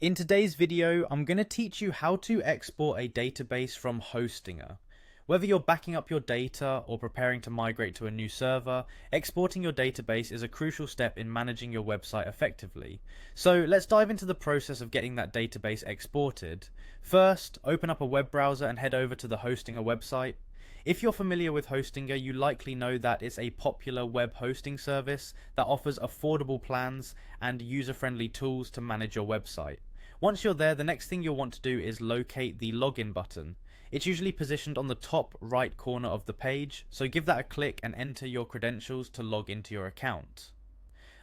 In today's video, I'm going to teach you how to export a database from Hostinger. Whether you're backing up your data or preparing to migrate to a new server, exporting your database is a crucial step in managing your website effectively. So let's dive into the process of getting that database exported. First, open up a web browser and head over to the Hostinger website. If you're familiar with Hostinger, you likely know that it's a popular web hosting service that offers affordable plans and user-friendly tools to manage your website. Once you're there, the next thing you'll want to do is locate the login button. It's usually positioned on the top right corner of the page, so give that a click and enter your credentials to log into your account.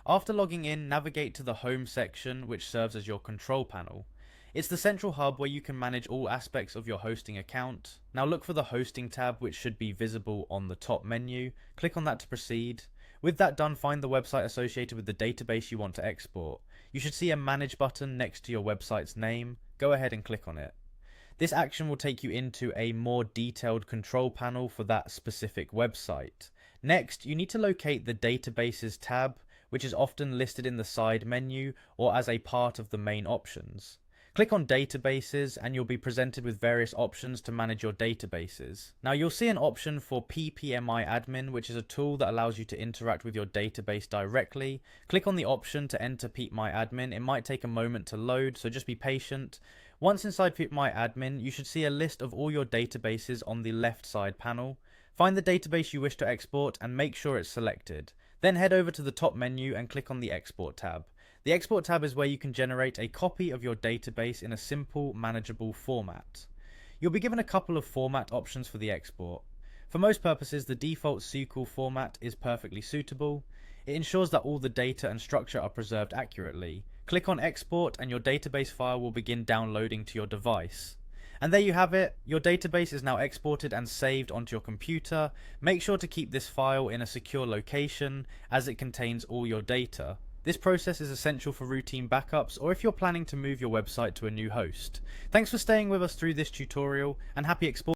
After logging in, navigate to the home section, which serves as your control panel. It's the central hub where you can manage all aspects of your hosting account. Now look for the hosting tab, which should be visible on the top menu. Click on that to proceed. With that done, find the website associated with the database you want to export. You should see a manage button next to your website's name. Go ahead and click on it. This action will take you into a more detailed control panel for that specific website. Next, you need to locate the databases tab, which is often listed in the side menu or as a part of the main options. Click on databases and you'll be presented with various options to manage your databases. Now you'll see an option for PPMI admin, which is a tool that allows you to interact with your database directly. Click on the option to enter PPMI admin. It might take a moment to load, so just be patient. Once inside PPMI admin, you should see a list of all your databases on the left side panel. Find the database you wish to export and make sure it's selected. Then head over to the top menu and click on the export tab. The export tab is where you can generate a copy of your database in a simple, manageable format. You'll be given a couple of format options for the export. For most purposes, the default SQL format is perfectly suitable. It ensures that all the data and structure are preserved accurately. Click on export and your database file will begin downloading to your device. And there you have it, your database is now exported and saved onto your computer. Make sure to keep this file in a secure location as it contains all your data. This process is essential for routine backups or if you're planning to move your website to a new host. Thanks for staying with us through this tutorial and happy exporting.